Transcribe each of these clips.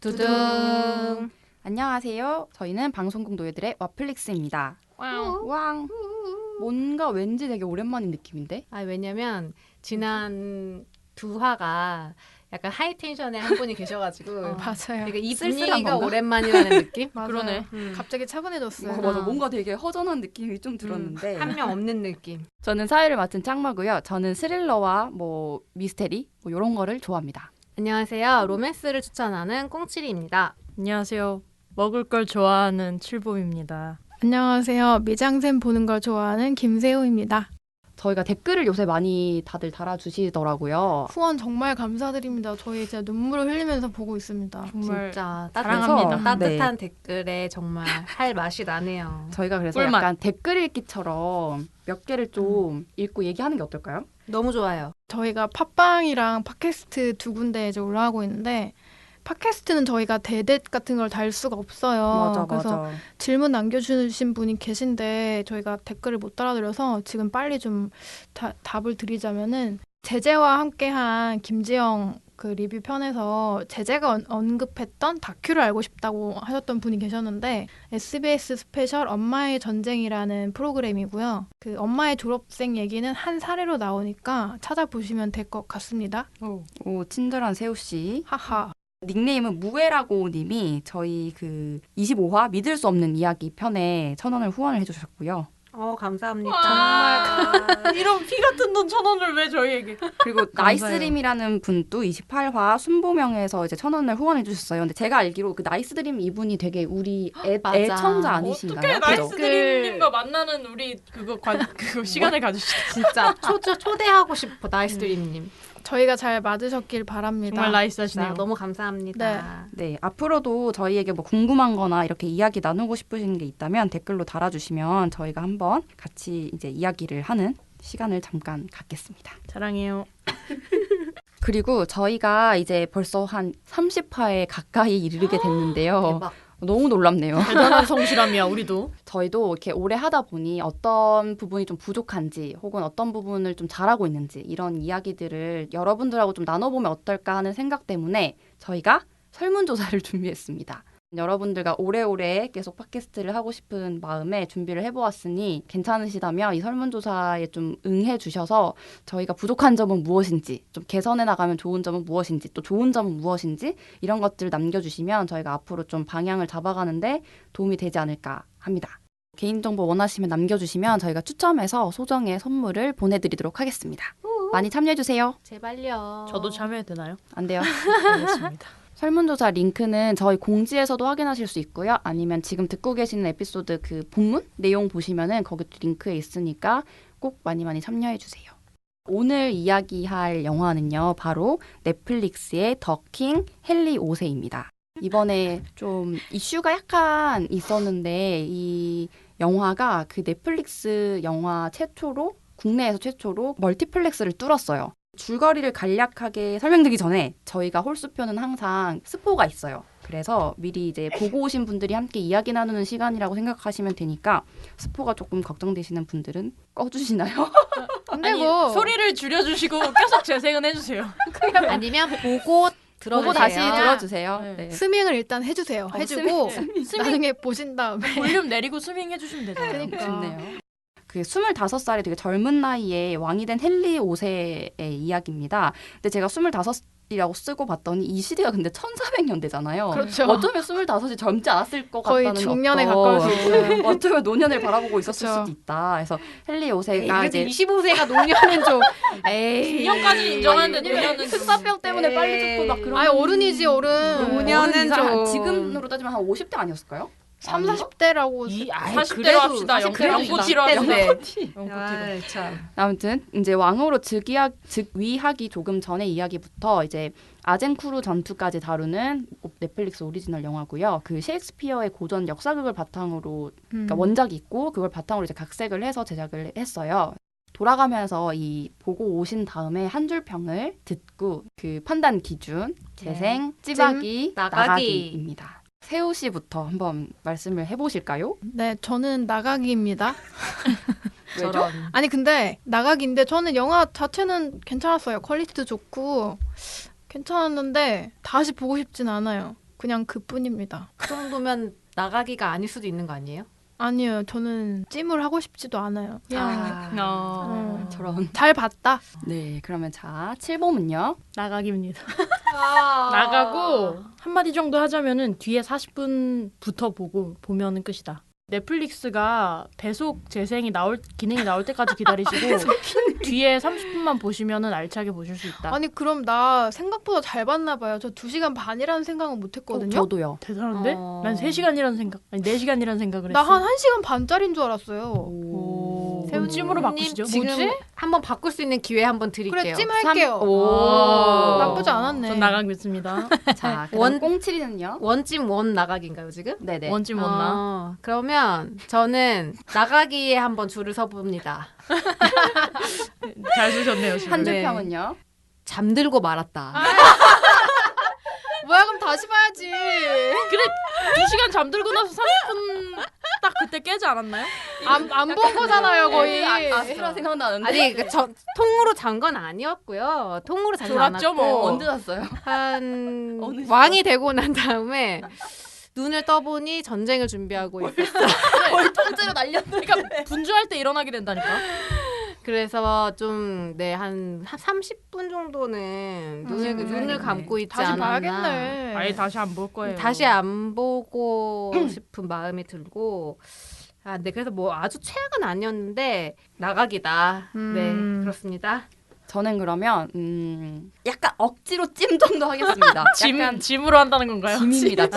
두둥. 안녕하세요. 저희는 방송국 노예들의 와플릭스입니다. 왕. 뭔가 왠지 되게 오랜만인 느낌인데? 왜냐면 지난 두 화가 약간 하이텐션에 한 분이 계셔가지고 맞아요. 되게 이 쓸쓸한 분위기가 건가? 오랜만이라는 느낌? 맞아요. 그러네. 갑자기 차분해졌어요. 맞아. 뭔가 되게 허전한 느낌이 좀 들었는데. 한 명 없는 느낌. 저는 사회를 맡은 짱마고요. 저는 스릴러와 미스테리 이런 거를 좋아합니다. 안녕하세요. 로맨스를 추천하는 꽁치리입니다. 안녕하세요. 먹을 걸 좋아하는 칠봄입니다. 안녕하세요. 미장센 보는 걸 좋아하는 김세호입니다. 저희가 댓글을 요새 많이 다들 달아주시더라고요. 후원 정말 감사드립니다. 저희 진짜 눈물을 흘리면서 보고 있습니다. 정말 진짜 사랑합니다. 따뜻한 댓글에 정말 할 맛이 나네요. 저희가 그래서 꿀맛. 약간 댓글 읽기처럼 몇 개를 좀 읽고 얘기하는 게 어떨까요? 너무 좋아요. 저희가 팟빵이랑 팟캐스트 두 군데 이제 올라가고 있는데 팟캐스트는 저희가 대댓 같은 걸 달 수가 없어요. 그래서 질문 남겨주신 분이 계신데 저희가 댓글을 못 달아드려서 지금 빨리 좀 답을 드리자면은 제재와 함께한 김지영 그 리뷰 편에서 제재가 언급했던 다큐를 알고 싶다고 하셨던 분이 계셨는데 SBS 스페셜 엄마의 전쟁이라는 프로그램이고요. 그 엄마의 졸업생 얘기는 한 사례로 나오니까 찾아보시면 될 것 같습니다. 오, 친절한 세우씨. 하하. 닉네임은 무에라고 님이 저희 그 25화 믿을 수 없는 이야기 편에 1,000원을 후원을 해주셨고요. 감사합니다. 정말 이런 피 같은 돈 1,000원을 왜 저희에게? 그리고 나이스드림이라는 분도 28화 순보명에서 이제 1,000원을 후원해 주셨어요. 근데 제가 알기로 그 나이스드림 이분이 되게 우리 맞아. 애청자 아니신가요? 어떻게 그죠? 나이스드림님과 만나는 우리 그거 시간을 가주시죠. 진짜 초대하고 싶어 나이스드림님. 저희가 잘 맞으셨길 바랍니다. 정말 나이스하시네요. 너무 감사합니다. 네, 앞으로도 저희에게 뭐 궁금한 거나 이렇게 이야기 나누고 싶으신 게 있다면 댓글로 달아주시면 저희가 한번 같이 이제 이야기를 하는 시간을 잠깐 갖겠습니다. 사랑해요. 그리고 저희가 이제 벌써 한 30화에 가까이 이르게 됐는데요. 대박. 너무 놀랍네요. 대단한 성실함이야 우리도. 저희도 이렇게 오래 하다 보니 어떤 부분이 좀 부족한지 혹은 어떤 부분을 좀 잘하고 있는지 이런 이야기들을 여러분들하고 좀 나눠보면 어떨까 하는 생각 때문에 저희가 설문조사를 준비했습니다. 여러분들과 오래오래 계속 팟캐스트를 하고 싶은 마음에 준비를 해보았으니 괜찮으시다면 이 설문조사에 좀 응해 주셔서 저희가 부족한 점은 무엇인지, 좀 개선해 나가면 좋은 점은 무엇인지, 또 좋은 점은 무엇인지 이런 것들을 남겨주시면 저희가 앞으로 좀 방향을 잡아가는데 도움이 되지 않을까 합니다. 개인정보 원하시면 남겨주시면 저희가 추첨해서 소정의 선물을 보내드리도록 하겠습니다. 많이 참여해주세요. 제발요. 저도 참여해도 되나요? 안 돼요. 알겠습니다. 설문조사 링크는 저희 공지에서도 확인하실 수 있고요. 아니면 지금 듣고 계시는 에피소드 그 본문 내용 보시면은 거기 링크에 있으니까 꼭 많이 많이 참여해 주세요. 오늘 이야기할 영화는요. 바로 넷플릭스의 더킹 헨리 5세입니다. 이번에 좀 이슈가 약간 있었는데 이 영화가 그 넷플릭스 영화 최초로 국내에서 최초로 멀티플렉스를 뚫었어요. 줄거리를 간략하게 설명드리기 전에 저희가 홀수표는 항상 스포가 있어요. 그래서 미리 이제 보고 오신 분들이 함께 이야기 나누는 시간이라고 생각하시면 되니까 스포가 조금 걱정되시는 분들은 꺼주시나요? 근데 아니, 뭐 소리를 줄여주시고 계속 재생은 해주세요. 아니면 보고 들어주세요. 보고 다시 들어주세요. 네. 네. 스밍을 일단 해주세요. 해주고 나중에 보신 다음에 볼륨 내리고 스밍 해주시면 되잖아요. 그러니까. 좋네요. 그 25살의 되게 젊은 나이에 왕이 된 헨리 5세의 이야기입니다. 근데 제가 25이라고 쓰고 봤더니 이 시대가 근데 1400년대잖아요. 그렇죠. 어쩌면 25이 젊지 않았을 것 거의 같다는 중년에 어떤 가까울 수 있어요. 어쩌면 노년을 바라보고 있었을 그렇죠. 수도 있다. 그래서 헨리 그래도 5세가 이제 25세가 노년은 좀 에이. 2년까지 인정하는데 왜냐면 노년은 흑사병 때문에 에이. 빨리 죽고 막 그런. 아니 어른이지 어른. 노년은 좀 지금으로 따지면 한 50대 아니었을까요? 30, 40대라고 40대로 합시다. 영포티로 하자. 참. 아무튼 이제 왕으로 즉위하기 조금 전의 이야기부터 이제 아젠쿠르 전투까지 다루는 넷플릭스 오리지널 영화고요. 그 셰익스피어의 고전 역사극을 바탕으로 그러니까 원작이 있고 그걸 바탕으로 이제 각색을 해서 제작을 했어요. 돌아가면서 이 보고 오신 다음에 한 줄 평을 듣고 그 판단 기준 재생 찌박이 나가기. 나가기입니다. 세호 씨부터 한번 말씀을 해보실까요? 네, 저는 나가기입니다. 왜죠? 저런. 아니 근데 나가기인데 저는 영화 자체는 괜찮았어요. 퀄리티도 좋고 괜찮았는데 다시 보고 싶진 않아요. 그냥 그뿐입니다. 그 정도면 나가기가 아닐 수도 있는 거 아니에요? 아니요, 저는 찜을 하고 싶지도 않아요. 그냥 저런. 잘 봤다. 네, 그러면 자 7번은요. 나가기입니다. 나가고 한마디 정도 하자면은 뒤에 40분부터 보면은 끝이다. 넷플릭스가 배속 재생이 기능이 나올 때까지 기다리시고 뒤에 30분만 보시면은 알차게 보실 수 있다. 아니 그럼 나 생각보다 잘 봤나 봐요. 저 2시간 반이라는 생각은 못 했거든요. 저도요. 대단한데? 난 3시간이라는 생각, 아니 4시간이라는 생각을 했어. 나 한 1시간 반짜리인 줄 알았어요. 오. 그럼 찜으로 바꾸시죠. 지금 뭐지? 한번 바꿀 수 있는 기회 한번 드릴게요. 그래, 찜 할게요. 오. 나쁘지 않았네. 전 나가겠습니다. 자, 원- 꽁칠이는요. 원찜 원 나가기인가요 지금? 네네. 원찜 원나. 그러면 저는 나가기에 한번 줄을 서봅니다. 잘 쓰셨네요 지금. 한 네. 줄평은요. 잠들고 말았다. 뭐야 그럼 다시 봐야지. 그래 2시간 잠들고 나서 30분 딱 그때 깨지 않았나요? 안 본 거잖아요 거의. 아스트라 생각나는데. 아니 저 통으로 잔 건 아니었고요. 통으로 잔 건 졸았죠, 않았고 뭐. 언제 잤어요? 한 어느 시간? 왕이 되고 난 다음에 눈을 떠보니 전쟁을 준비하고 있었어. 거의 통째로 날렸네. 그러니까 분주할 때 일어나게 된다니까. 그래서 좀 한 30분 정도는 눈을 감고 있지 다시 않았나. 봐야겠네. 아예 다시 안 볼 거예요. 다시 안 보고 싶은 마음이 들고 네 그래서 뭐 아주 최악은 아니었는데 나가기다. 네 그렇습니다. 저는 그러면 약간 억지로 찜 정도 하겠습니다. 약간 짐으로 한다는 건가요? 짐입니다.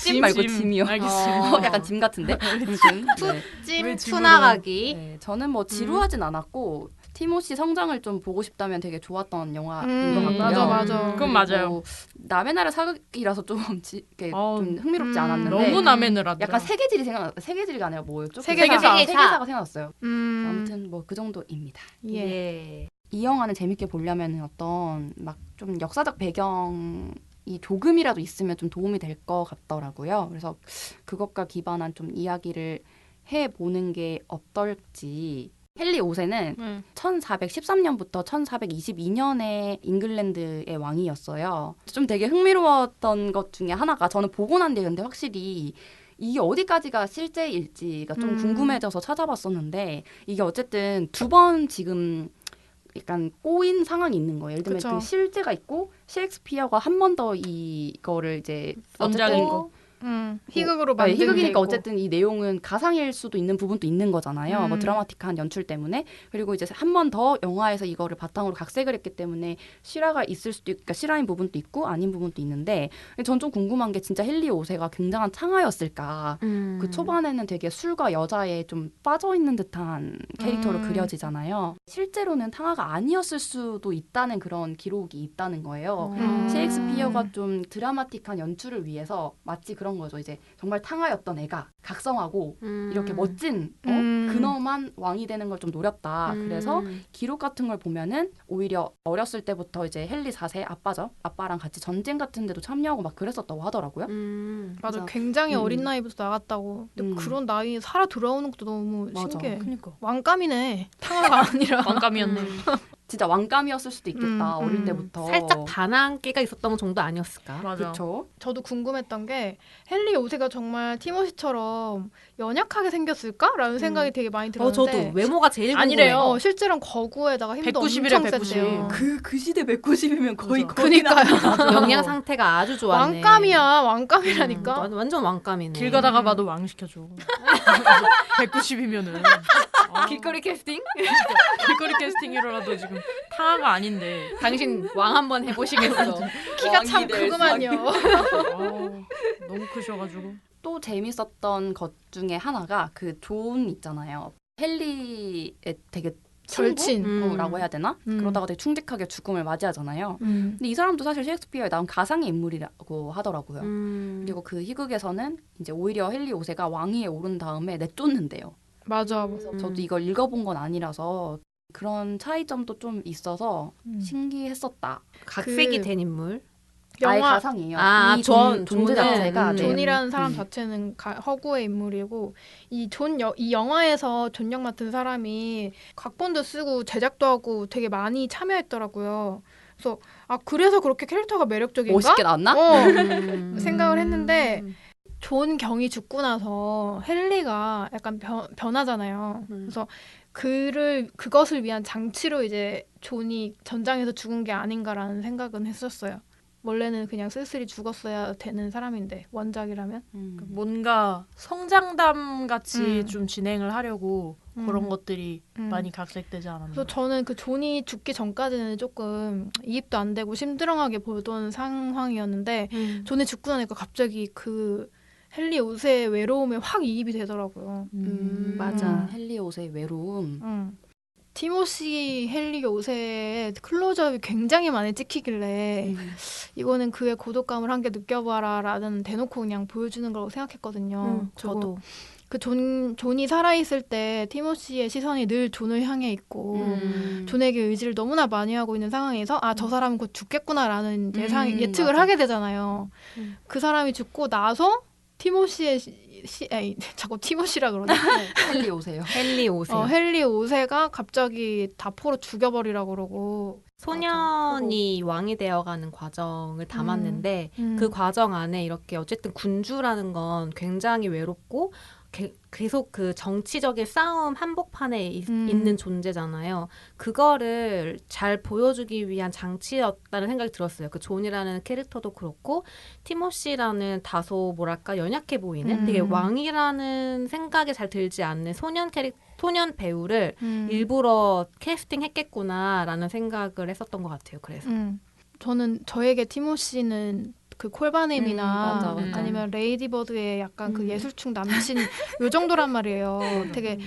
찜 말고 짐. 짐이요. 알겠습니다. 약간 짐 같은데. 짐. 네. 찜 왜 집으로- 투나가기. 네, 저는 뭐 지루하진 않았고 티모시 성장을 좀 보고 싶다면 되게 좋았던 영화인 것 같고요. 맞아 맞아. 그건 맞아요. 뭐 남의 나라 사극이라서 좀, 이렇게 좀 흥미롭지 않았는데 너무 남의 나라더라. 약간 세계질이 세계질이 아니라 뭐였죠? 세계사. 세계사가 생각났어요. 음. 아무튼 뭐 그 정도입니다. 예. 예. 이 영화는 재밌게 보려면 어떤 막 좀 역사적 배경이 조금이라도 있으면 좀 도움이 될 것 같더라고요. 그래서 그것과 기반한 좀 이야기를 해보는 게 어떨지. 헨리 5세는 1413년부터 1422년에 잉글랜드의 왕이었어요. 좀 되게 흥미로웠던 것 중에 하나가 저는 보고 난 뒤에 근데 확실히 이게 어디까지가 실제일지가 좀 궁금해져서 찾아봤었는데 이게 어쨌든 2번 지금 약간 꼬인 상황이 있는 거예요. 예를 들면 그쵸. 그 실제가 있고 셰익스피어가 한 번 더 이거를 이제 원작인 어쨌든 거. 희극으로 네, 만든 희극이니까 게 있고. 어쨌든 이 내용은 가상일 수도 있는 부분도 있는 거잖아요. 뭐 드라마틱한 연출 때문에. 그리고 이제 한 번 더 영화에서 이거를 바탕으로 각색을 했기 때문에 실화가 있을 수도 있고, 그러니까 실화인 부분도 있고 아닌 부분도 있는데 전 좀 궁금한 게 진짜 헨리 5세가 굉장한 창하였을까. 그 초반에는 되게 술과 여자에 좀 빠져 있는 듯한 캐릭터로 그려지잖아요. 실제로는 탕하가 아니었을 수도 있다는 그런 기록이 있다는 거예요. 셰익스피어가 좀 드라마틱한 연출을 위해서 마치 그런 거죠. 이제 정말 탕하였던 애가 각성하고 이렇게 멋진 근엄한 왕이 되는 걸 좀 노렸다. 그래서 기록 같은 걸 보면은 오히려 어렸을 때부터 이제 헨리 4세 아빠죠. 아빠랑 같이 전쟁 같은 데도 참여하고 막 그랬었다고 하더라고요. 맞아. 그래서- 굉장히 어린 나이부터 나갔다고. 근데 그런 나이에 살아 돌아오는 것도 너무 맞아. 신기해. 그러니까. 왕감이네. 탕화가 아니라. 왕감이었네. 진짜 왕감이었을 수도 있겠다. 어릴 음. 때부터. 살짝 반항기가 있었던 정도 아니었을까? 맞아. 그렇죠. 저도 궁금했던 게 헨리 5세가 정말 티모시처럼 연약하게 생겼을까라는 생각이 되게 많이 들었는데 저도 외모가 제일 궁금해. 아니래요. 실제로는 거구에다가 힘도 190이래, 엄청 190. 셌대요. 그 시대 190이면 거의 맞아. 그니까요. 영양 상태가 아주 좋았네. 왕감이야. 왕감이라니까. 완전 왕감이네. 길 가다가 봐도 왕 시켜줘. 190이면은. 길거리 캐스팅? 길거리 캐스팅이라도 지금 탕화가 아닌데. 당신 왕 한번 해보시겠어. 키가 참 크구만요. 너무 크셔가지고. 또 재밌었던 것 중에 하나가 그 존 있잖아요. 헨리의 되게 절친. 친구라고 해야 되나? 그러다가 되게 충직하게 죽음을 맞이하잖아요. 근데 이 사람도 사실 셰익스피어에 나온 가상의 인물이라고 하더라고요. 그리고 그 희극에서는 이제 오히려 헨리 5세가 왕위에 오른 다음에 내쫓는데요. 맞아. 저도 이걸 읽어본 건 아니라서 그런 차이점도 좀 있어서 신기했었다. 각색이 된 인물. 아예 영화 가상이에요. 아, 이 존, 존재 존은, 자체가 네. 존이라는 사람 자체는 허구의 인물이고 이 영화에서 존 역 맡은 사람이 각본도 쓰고 제작도 하고 되게 많이 참여했더라고요. 그래서 그래서 그렇게 캐릭터가 매력적인가? 멋있게 나왔나? 생각을 했는데 존 경이 죽고 나서 헨리가 약간 변하잖아요. 그래서 그것을 위한 장치로 이제 존이 전장에서 죽은 게 아닌가라는 생각은 했었어요. 원래는 그냥 쓸쓸히 죽었어야 되는 사람인데 원작이라면. 뭔가 성장담 같이 좀 진행을 하려고 그런 것들이 많이 각색되지 않았나. 그래서 저는 그 존이 죽기 전까지는 조금 이입도 안 되고 심드렁하게 보던 상황이었는데 존이 죽고 나니까 갑자기 그 헨리 옷의 외로움에 확 이입이 되더라고요. 맞아. 헨리 옷의 외로움. 티모시 헨리 옷에 클로즈업이 굉장히 많이 찍히길래 이거는 그의 고독감을 함께 느껴봐라라는 대놓고 그냥 보여주는 거라고 생각했거든요. 저도. 그 존이 살아있을 때 티모시의 시선이 늘 존을 향해 있고 존에게 의지를 너무나 많이 하고 있는 상황에서 저 사람은 곧 죽겠구나라는 예측을 맞아. 하게 되잖아요. 그 사람이 죽고 나서 티모시의 자꾸 티모시라 그러네. 헨리 오세요. 헨리 오세요. 헨리 5세가 갑자기 다포로 죽여버리라고 그러고 소년이 왕이 되어가는 과정을 담았는데 그 과정 안에 이렇게 어쨌든 군주라는 건 굉장히 외롭고 계속 그 정치적인 싸움 한복판에 있는 존재잖아요. 그거를 잘 보여주기 위한 장치였다는 생각이 들었어요. 그 존이라는 캐릭터도 그렇고 티모시라는 다소 뭐랄까 연약해 보이는 되게 왕이라는 생각이 잘 들지 않는 소년 배우를 일부러 캐스팅했겠구나라는 생각을 했었던 것 같아요. 그래서 저는 저에게 티모시는 그 콜바넴이나 맞아. 아니면 레이디버드의 약간 그 예술충 남친 요 정도란 말이에요. 되게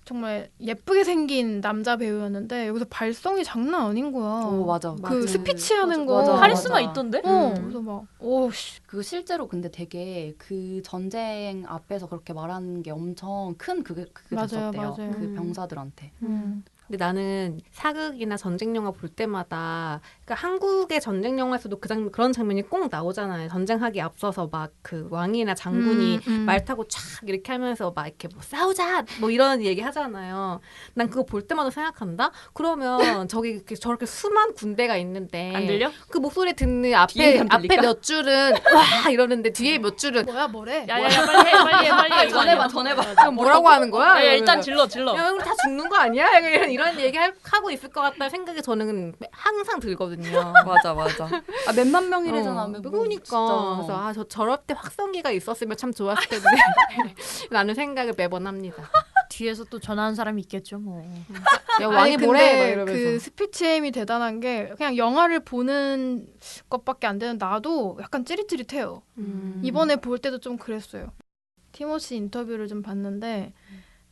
정말 예쁘게 생긴 남자 배우였는데 여기서 발성이 장난 아닌 거야. 오, 맞아. 그 스피치 하는 거 맞아. 카리스마 맞아. 있던데? 그래서 막 오씨. 그 실제로 근데 되게 그 전쟁 앞에서 그렇게 말하는 게 엄청 큰 그게 맞아요, 됐었대요. 맞아요. 그 병사들한테. 근데 나는 사극이나 전쟁 영화 볼 때마다 그러니까 한국의 전쟁 영화에서도 그런 장면이 꼭 나오잖아요. 전쟁하기 앞서서 막 그 왕이나 장군이 말 타고 촥 이렇게 하면서 막 이렇게 뭐 싸우자 뭐 이런 얘기 하잖아요. 난 그거 볼 때마다 생각한다. 그러면 저렇게 수만 군대가 있는데 안 들려? 그 목소리 듣는 뒤에는 앞에 들릴까? 몇 줄은 와 이러는데 뒤에 몇 줄은 뭐래? 야야야 빨리 해. 이거 아니야. 전해봐. 그럼 뭐라고 하는 거야? 야, 일단 이러면서. 질러. 야, 우리 다 죽는 거 아니야? 약간 이런 얘기 하고 있을 것 같다는 생각이 저는 항상 들거든요. 맞아. 몇만 명이래잖아. 그러니까 그래서 저럴 때 확성기가 있었으면 참 좋았을 텐데 라는 생각을 매번 합니다. 뒤에서 또 전화하는 사람이 있겠죠 뭐. 야, 왕이 아니, 뭐래? 막 근데 이러면서. 그 스피치엠이 대단한 게 그냥 영화를 보는 것밖에 안 되는 나도 약간 찌릿찌릿해요. 이번에 볼 때도 좀 그랬어요. 티모시 인터뷰를 좀 봤는데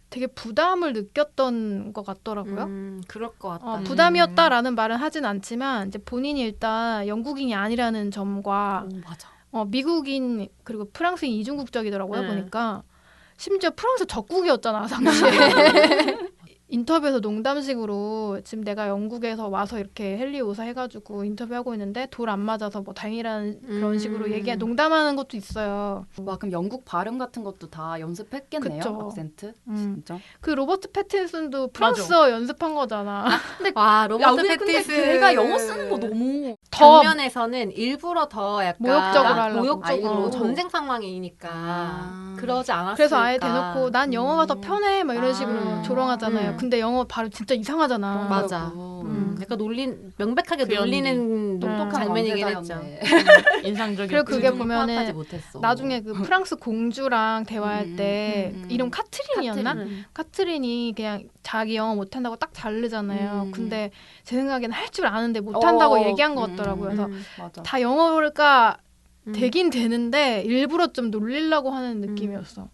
되게 부담을 느꼈던 것 같더라고요. 그럴 것 같다. 부담이었다라는 말은 하진 않지만 이제 본인이 일단 영국인이 아니라는 점과 오, 맞아. 미국인 그리고 프랑스인 이중국적이더라고요. 네. 보니까 심지어 프랑스 적국이었잖아 당시에. 인터뷰에서 농담식으로 지금 내가 영국에서 와서 이렇게 헨리 오사 해가지고 인터뷰하고 있는데 돌 안 맞아서 뭐 다행이라는 그런 식으로 농담하는 것도 있어요. 와, 그럼 영국 발음 같은 것도 다 연습했겠네요. 그쵸. 악센트. 진짜. 진짜. 그 로버트 패틴슨도 프랑스어 연습한 거잖아. 와 야, 로버트 우리 근데 패티슨 걔가 영어 쓰는 거 너무 더 장면에서는 일부러 더 약간 모욕적으로 하려고. 모욕적으로 일부러. 전쟁 상황이니까 그러지 않았을까. 그래서 아예 대놓고 난 영어가 더 편해 막 이런 식으로 조롱하잖아요. 음. 근데 영어 발음 진짜 이상하잖아. 맞아. 약간 명백하게 그 놀리는 똑똑한 장면이긴 왕세자였네. 했죠. 인상적이었고. 그리고 그게 파악하지 보면은 못했어. 나중에 그 프랑스 공주랑 대화할 때 이름 카트린이었나? 카트린이 그냥 자기 영어 못한다고 딱 자르잖아요. 근데 제 생각에는 할 줄 아는데 못한다고 얘기한 것 같더라고요. 그래서 맞아. 다 영어가 되긴 되는데 일부러 좀 놀리려고 하는 느낌이었어.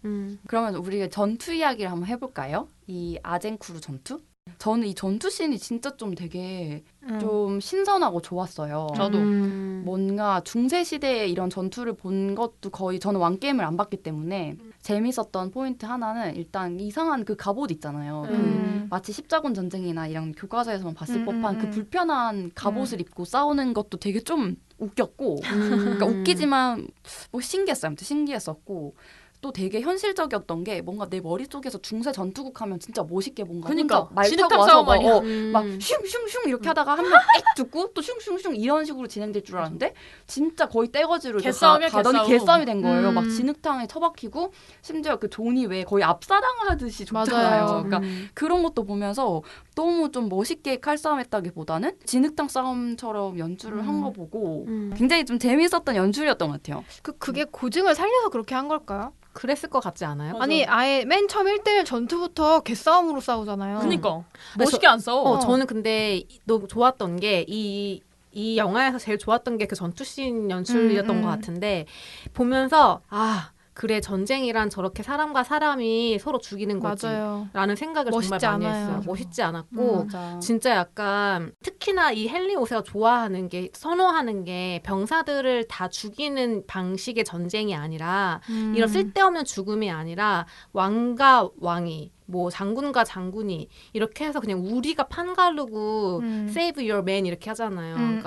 그러면 우리 전투 이야기를 한번 해볼까요? 이 아젠쿠르 전투? 저는 이 전투 씬이 진짜 좀 되게 좀 신선하고 좋았어요. 저도. 뭔가 중세 시대의 이런 전투를 본 것도 거의 저는 왕게임을 안 봤기 때문에 재밌었던 포인트 하나는 일단 이상한 그 갑옷 있잖아요. 그 마치 십자군 전쟁이나 이런 교과서에서만 봤을 법한 그 불편한 갑옷을 입고 싸우는 것도 되게 좀 웃겼고 그러니까 웃기지만 뭐 신기했어요. 아무튼 신기했었고 또 되게 현실적이었던 게 뭔가 내 머릿속에서 중세 전투국 하면 진짜 멋있게 뭔가 그러니까 혼자 말 타고 진흙탕 와서 싸움 아니야? 막 슝슝슝 이렇게 하다가 한 명 එ 죽고 또 슝슝슝 이런 식으로 진행될 줄 알았는데 진짜 거의 떼거지로 개싸움이야, 가더니 개싸움. 개싸움이 된 거예요. 막 음. 진흙탕에 처박히고 심지어 그 존이 왜 거의 압사당하듯이 죽잖아요. 맞아요. 그러니까 그런 것도 보면서 너무 좀 멋있게 칼싸움했다기보다는 진흙탕 싸움처럼 연출을 한 거 보고 굉장히 좀 재밌었던 연출이었던 것 같아요. 그게 고증을 살려서 그렇게 한 걸까요? 그랬을 것 같지 않아요? 맞아. 아니 아예 맨 처음 1대1 전투부터 개싸움으로 싸우잖아요. 그니까 그래서- 멋있게 안 싸워. 저는 근데 너무 좋았던 게 이 영화에서 제일 좋았던 게 그 전투씬 연출이었던 것 같은데 보면서 그래 전쟁이란 저렇게 사람과 사람이 서로 죽이는 거지 맞아요. 라는 생각을 멋있지 정말 많이 않아요. 했어요. 멋있지 않았고 맞아. 진짜 약간 특히나 이 헨리 오세가 좋아하는 게 선호하는 게 병사들을 다 죽이는 방식의 전쟁이 아니라 이런 쓸데없는 죽음이 아니라 왕과 왕이 뭐 장군과 장군이 이렇게 해서 그냥 우리가 판 가르고 save your man 이렇게 하잖아요.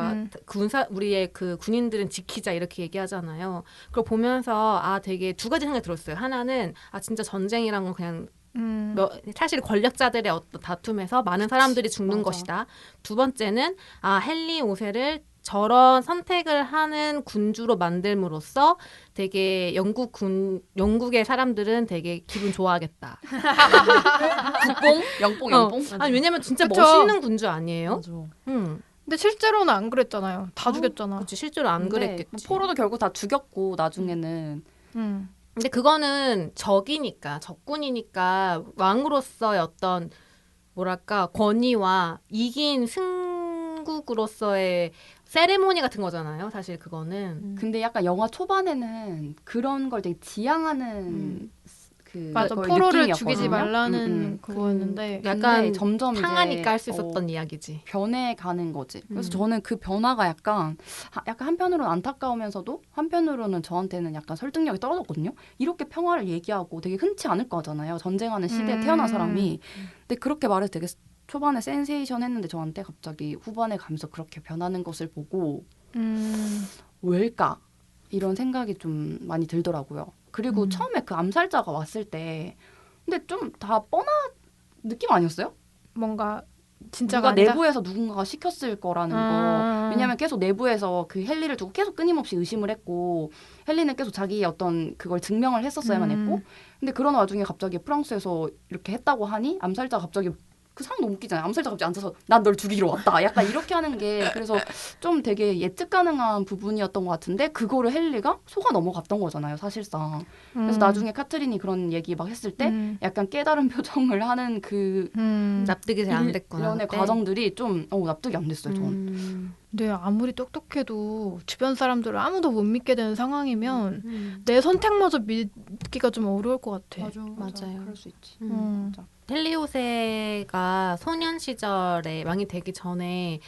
그러니까 우리의 그 군인들은 지키자 이렇게 얘기하잖아요. 그걸 보면서 되게 두 가지 생각이 들었어요. 하나는 진짜 전쟁이란 건 그냥 사실 권력자들의 어떤 다툼에서 많은 사람들이 죽는 맞아. 것이다. 두 번째는 헨리 5세를 저런 선택을 하는 군주로 만들므로써 되게 영국의 사람들은 되게 기분 좋아하겠다. 국뽕? 영뽕? 아니 왜냐면 진짜 그쵸. 멋있는 군주 아니에요? 맞아. 근데 실제로는 안 그랬잖아요. 다 죽였잖아. 그치 실제로 안 근데 그랬겠지. 포로도 결국 다 죽였고 나중에는 근데 그거는 적군이니까 왕으로서의 어떤 뭐랄까 권위와 이긴 승국으로서의 세레모니 같은 거잖아요. 사실 그거는. 근데 약간 영화 초반에는 그런 걸 되게 지향하는 맞아. 거의 포로를 느낌이었거든요. 죽이지 말라는 그거였는데 약간 근데 점점 상하니까 할 수 이제, 있었던 이야기지. 변해가는 거지. 그래서 저는 그 변화가 약간 한편으로는 안타까우면서도 한편으로는 저한테는 약간 설득력이 떨어졌거든요. 이렇게 평화를 얘기하고 되게 흔치 않을 거잖아요. 전쟁하는 시대에 태어난 사람이. 근데 그렇게 말해서 되게 초반에 센세이션 했는데 저한테 갑자기 후반에 가면서 그렇게 변하는 것을 보고 왜일까? 이런 생각이 좀 많이 들더라고요. 그리고 처음에 그 암살자가 왔을 때 근데 좀 다 뻔한 느낌 아니었어요? 뭔가 진짜가 누가 아니다. 내부에서 누군가가 시켰을 거라는 거. 왜냐하면 계속 내부에서 그 헨리를 두고 계속 끊임없이 의심을 했고 헨리는 계속 자기의 어떤 그걸 증명을 했었어야만 했고 근데 그런 와중에 갑자기 프랑스에서 이렇게 했다고 하니 암살자가 갑자기 그 상황 너무 웃기잖아요. 암살자가 갑자기 앉아서 난 널 죽이러 왔다. 약간 이렇게 하는 게 그래서 좀 되게 예측 가능한 부분이었던 것 같은데 그거를 헨리가 속아 넘어갔던 거잖아요. 사실상. 그래서 나중에 카트린이 그런 얘기 막 했을 때 약간 깨달은 표정을 하는 그 납득이 잘 안 됐구나. 이런의 그때. 과정들이 좀 납득이 안 됐어요. 저는. 근데 아무리 똑똑해도 주변 사람들을 아무도 못 믿게 되는 상황이면 내 선택마저 믿기가 좀 어려울 것 같아. 맞아요. 그럴 수 있지. 맞아. 헨리오세가 소년 시절에 왕이 되기 전에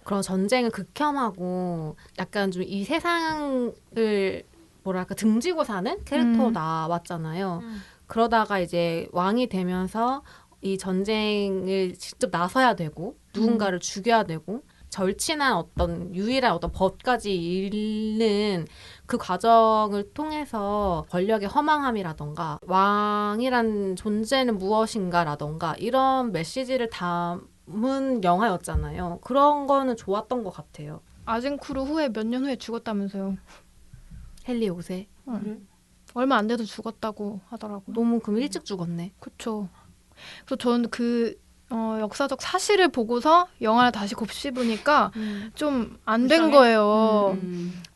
그런 전쟁을 극혐하고 약간 좀 이 세상을 뭐랄까 등지고 사는 캐릭터로 나왔잖아요. 그러다가 이제 왕이 되면서 이 전쟁을 직접 나서야 되고 누군가를 죽여야 되고 절친한 어떤 유일한 어떤 법까지 잃는 그 과정을 통해서 권력의 허망함이라던가 왕이란 존재는 무엇인가라던가 이런 메시지를 담은 영화였잖아요. 그런 거는 좋았던 것 같아요. 아젠쿠르 후에 몇 년 후에 죽었다면서요. 헨리 5세. 얼마 안 돼도 죽었다고 하더라고요. 너무 그럼 일찍 죽었네. 그쵸. 그래서 저는 그 역사적 사실을 보고서 영화를 다시 곱씹으니까 좀 안 된 거예요.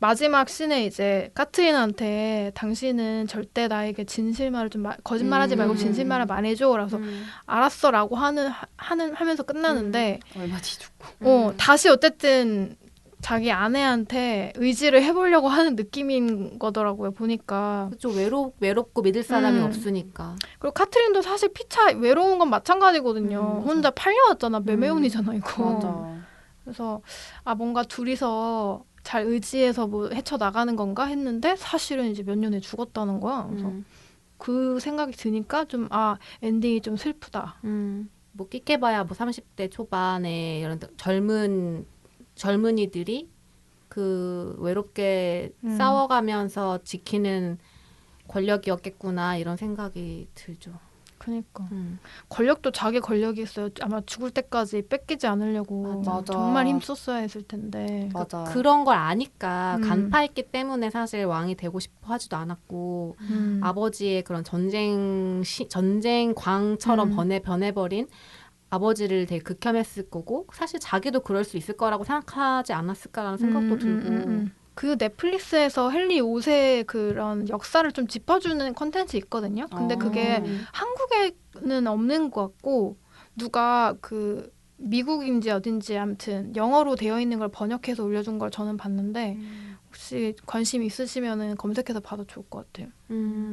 마지막 씬에 이제 카트린한테 당신은 절대 나에게 진실말을 좀 거짓말하지 말고 진실말을 말해줘. 그래서 알았어라고 하면서 끝나는데 얼마 뒤 죽고. 다시 어쨌든 자기 아내한테 의지를 해보려고 하는 느낌인 거더라고요. 보니까. 그쵸. 외롭고 믿을 사람이 없으니까. 그리고 카트린도 사실 피차 외로운 건 마찬가지거든요. 혼자 팔려왔잖아. 매매혼이잖아 이거. 맞아. 그래서 뭔가 둘이서 잘 의지해서 뭐 헤쳐나가는 건가 했는데 사실은 이제 몇 년에 죽었다는 거야. 그래서 그 생각이 드니까 좀 엔딩이 좀 슬프다. 뭐 끽해봐야 뭐 30대 초반에 이런 젊은이들이 그 외롭게 싸워가면서 지키는 권력이었겠구나 이런 생각이 들죠. 그러니까 권력도 자기 권력이 있어요. 아마 죽을 때까지 뺏기지 않으려고 맞아. 정말 힘썼어야 했을 텐데. 맞아. 그런 걸 아니까 간파했기 음. 때문에 사실 왕이 되고 싶어 하지도 않았고 아버지의 그런 전쟁광처럼 변해버린 아버지를 되게 극혐했을 거고 사실 자기도 그럴 수 있을 거라고 생각하지 않았을까라는 생각도 들고 그 넷플릭스에서 헨리 5세 그런 역사를 좀 짚어주는 콘텐츠 있거든요. 근데 그게 한국에는 없는 것 같고 누가 그 미국인지 어딘지 아무튼 영어로 되어 있는 걸 번역해서 올려준 걸 저는 봤는데 혹시 관심 있으시면은 검색해서 봐도 좋을 것 같아요.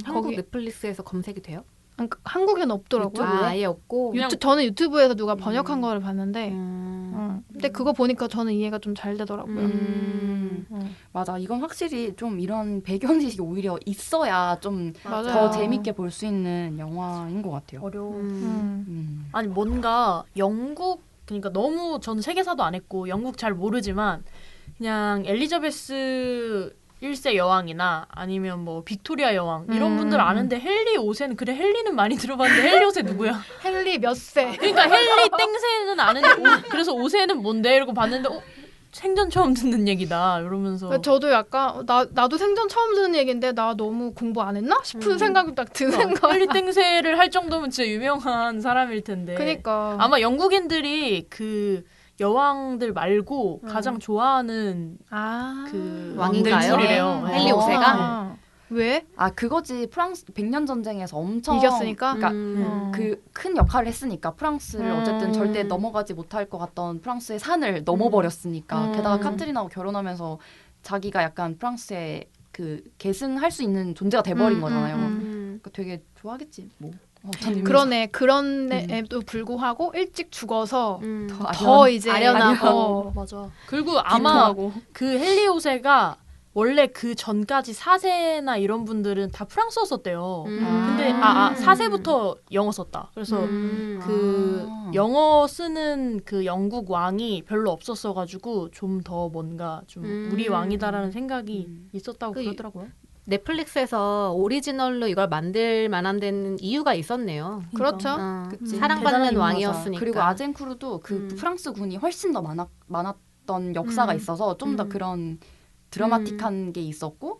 한국 거기- 넷플릭스에서 검색이 돼요? 한국에는 없더라고요. 아예 없고 그냥- 저는 유튜브에서 누가 번역한 거를 봤는데 근데 그거 보니까 저는 이해가 좀 잘 되더라고요. 맞아. 이건 확실히 좀 이런 배경 지식이 오히려 있어야 좀 더 맞아요. 재밌게 볼 수 있는 영화인 것 같아요. 어려워. 음. 아니 뭔가 영국 그러니까 너무 전 세계사도 안 했고 영국 잘 모르지만 그냥 엘리자베스 1세 여왕이나 아니면 뭐 빅토리아 여왕 이런 분들 아는데 헨리 5세는 그래 헨리는 많이 들어봤는데 헨리 5세 누구야? 헨리 몇 세? 그러니까 헨리 땡세는 아는데 그래서 5세는 뭔데? 이러고 봤는데 생전 처음 듣는 얘기다 이러면서 저도 약간 나도 생전 처음 듣는 얘기인데 나 너무 공부 안 했나 싶은 생각이 딱 드는 거야. 헨리 땡세를 할 정도면 진짜 유명한 사람일 텐데 그러니까 아마 영국인들이 그 여왕들 말고 가장 좋아하는 그 왕인가요? 왕들이래요. 헨리 5세가? 아, 왜? 아 그거지. 프랑스 100년 전쟁에서 엄청 이겼으니까? 그러니까 그 큰 역할을 했으니까 프랑스를 어쨌든 절대 음. 넘어가지 못할 것 같던 프랑스의 산을 넘어버렸으니까 게다가 음. 카트린하고 결혼하면서 자기가 약간 프랑스의 그 계승할 수 있는 존재가 돼버린 거잖아요. 그러니까 되게 좋아하겠지 뭐. 어떤 의미에서. 그러네. 그런에도 불구하고 일찍 죽어서 더 더 이제 아련하고. 맞아. 그리고 아마 그 헨리 5세가 원래 그 전까지 4세나 이런 분들은 다 프랑스어 썼대요. 근데 4세부터 영어 썼다. 그래서 그 영어 쓰는 그 영국 왕이 별로 없었어가지고 좀 더 뭔가 좀 우리 왕이다라는 생각이 있었다고 그 그러더라고요. 넷플릭스에서 오리지널로 이걸 만들 만한 데는 이유가 있었네요. 그렇죠. 그치. 사랑받는 대단한 왕이었으니까. 그리고 아젠쿠르도 그 프랑스 군이 훨씬 더 많았던 역사가 있어서 좀 더 그런 드라마틱한 게 있었고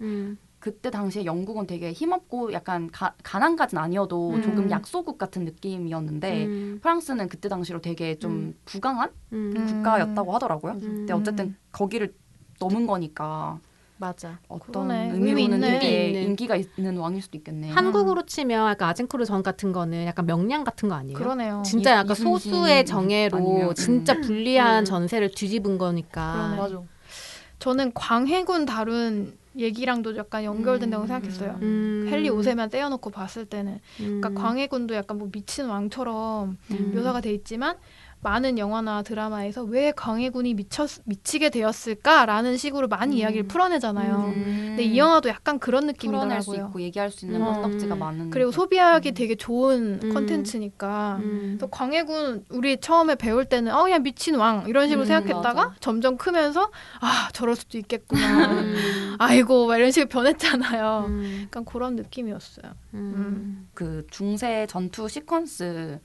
그때 당시에 영국은 되게 힘없고 약간 가난까진 아니어도 조금 약소국 같은 느낌이었는데 프랑스는 그때 당시로 되게 좀 부강한 국가였다고 하더라고요. 근데 어쨌든 거기를 넘은 거니까 맞아. 어떤 그러네. 의미로는 의미 있네. 되게 있는. 인기가 있는 왕일 수도 있겠네. 한국으로 치면 약간 아젠쿠르 전 같은 거는 약간 명량 같은 거 아니에요? 그러네요. 진짜 약간 이순신 소수의 정예로 아니면, 진짜 불리한 전세를 뒤집은 거니까. 그러네. 맞아. 저는 광해군 다룬 얘기랑도 약간 연결된다고 생각했어요. 헨리 5세만 떼어놓고 봤을 때는. 그러니까 광해군도 약간 뭐 미친 왕처럼 묘사가 돼 있지만 많은 영화나 드라마에서 왜 광해군이 미치게 되었을까라는 식으로 많이 이야기를 풀어내잖아요. 근데 이 영화도 약간 그런 풀어낼 수 느낌이더라고요. 있고 얘기할 수 있는 건덕지가 많은. 그리고 소비하기 되게 좋은 콘텐츠니까. 또 광해군 우리 처음에 배울 때는 그냥 미친 왕 이런 식으로 생각했다가 맞아. 점점 크면서 저럴 수도 있겠구나. 아이고 막 이런 식으로 변했잖아요. 약간 그런 느낌이었어요. 그 중세 전투 시퀀스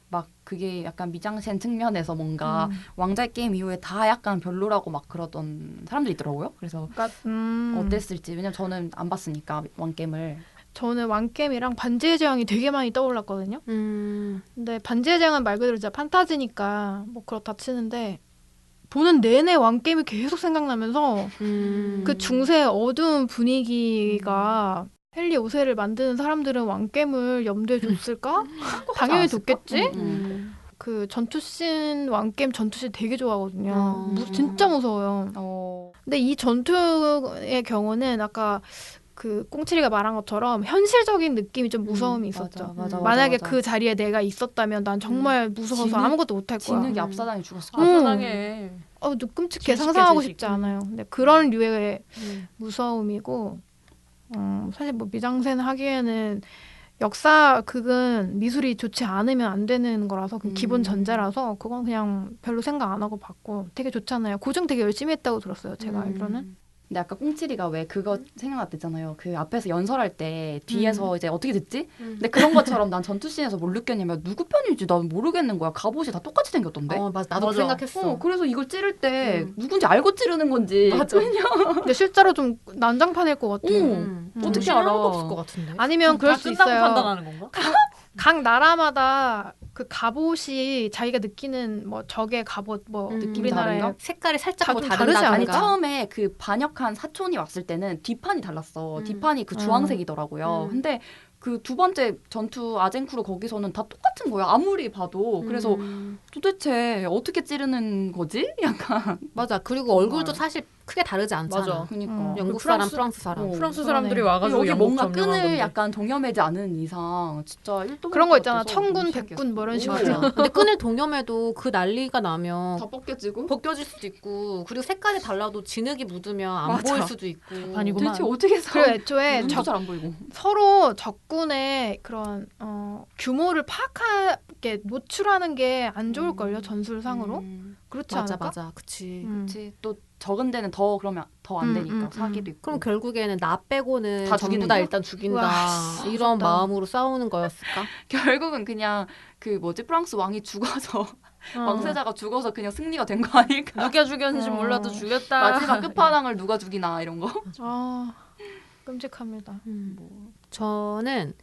막 그게 약간 미장센 측면에서 뭔가 왕자의 게임 이후에 다 약간 별로라고 막 그러던 사람들이 있더라고요. 그래서 그러니까 어땠을지 왜냐면 저는 안 봤으니까 왕게임을. 저는 왕겜이랑 반지의 제왕이 되게 많이 떠올랐거든요. 근데 반지의 제왕은 말 그대로 진짜 판타지니까 뭐 그렇다 치는데 보는 내내 왕겜이 계속 생각나면서 그 중세 어두운 분위기가 헨리 5세를 만드는 사람들은 왕겜을 염두에 뒀을까? 당연히 뒀겠지? 그 전투씬 왕겜 전투씬 되게 좋아하거든요. 진짜 무서워요. 근데 이 전투의 경우는 아까 그 꽁치리가 말한 것처럼 현실적인 느낌이 좀 무서움이 있었죠. 맞아, 만약에 맞아. 그 자리에 내가 있었다면 난 정말 무서워서 아무것도 못할 거야. 진흙이 앞사당에 죽었을 음. 거야. 앞서당해. 너 끔찍해. 질식해, 상상하고 질식. 싶지 않아요. 근데 그런 류의 무서움이고 사실 뭐 미장센 하기에는 역사극은 미술이 좋지 않으면 안 되는 거라서 그 기본 전제라서 그건 그냥 별로 생각 안 하고 봤고 되게 좋잖아요. 고증 되게 열심히 했다고 들었어요. 제가 알기로는. 근데 아까 꽁치리가 왜 그거 생각났댔잖아요. 그 앞에서 연설할 때 뒤에서 이제 어떻게 됐지? 근데 그런 것처럼 난 전투씬에서 뭘 느꼈냐면 누구 편인지 난 모르겠는 거야. 갑옷이 다 똑같이 생겼던데. 맞아. 나도 그 생각했어. 그래서 이걸 찌를 때 누군지 알고 찌르는 건지. 맞아. 근데 실제로 좀 난장판일 것 같아. 어떻게 알아? 없을 것 같은데. 아니면 그럴 다 수 끝나고 있어요. 판단하는 건가? 각 나라마다 그 갑옷이 자기가 느끼는 뭐 적의 갑옷 뭐 느낌이 우리나라의 다른가? 색깔이 살짝 다 뭐 좀 다르지 다르지 아니 않을까? 처음에 그 반역한 사촌이 왔을 때는 뒷판이 달랐어. 뒷판이 그 주황색이더라고요. 근데 그 두 번째 전투 아젠쿠르 거기서는 다 똑같은 거야. 아무리 봐도. 그래서 도대체 어떻게 찌르는 거지? 약간. 맞아. 그리고 얼굴도 사실 크게 다르지 않잖아. 맞아. 그러니까. 영국 그 사람, 프랑스- 프랑스 사람. 프랑스 그러네. 사람들이 와가지고 여기 영국 뭔가 점령한 끈을 건데. 약간 동여매지 않은 이상 진짜 일동 그런 거 있잖아. 천군, 백군 뭐 이런 식으로. 맞아. 근데 끈을 동여매도 그 난리가 나면 다 벗겨지고. 벗겨질 수도 있고 그리고 색깔이 달라도 진흙이 묻으면 안 맞아. 보일 수도 있고. 아니구만. 대체 어떻게 그리고 애초에 눈도 잘 안 보이고. 서로 적군의 그런 규모를 파악하게 노출하는 게 안 좋을걸요. 전술상으로. 그렇지 맞아, 않을까? 맞아. 그치. 그치. 또 적은 데는 더 그러면 더 안 되니까 사기도 있고. 그럼 결국에는 나 빼고는 다 전부 죽이는 다 거? 일단 죽인다. 우와, 이런 무섭다. 마음으로 싸우는 거였을까? 결국은 그냥 그 뭐지 프랑스 왕이 죽어서 왕세자가 죽어서 그냥 승리가 된 거 아닐까? 누가 죽였는지 몰라도 죽였다. 마지막 끝판왕을 누가 죽이나 이런 거. 아, 끔찍합니다. 저는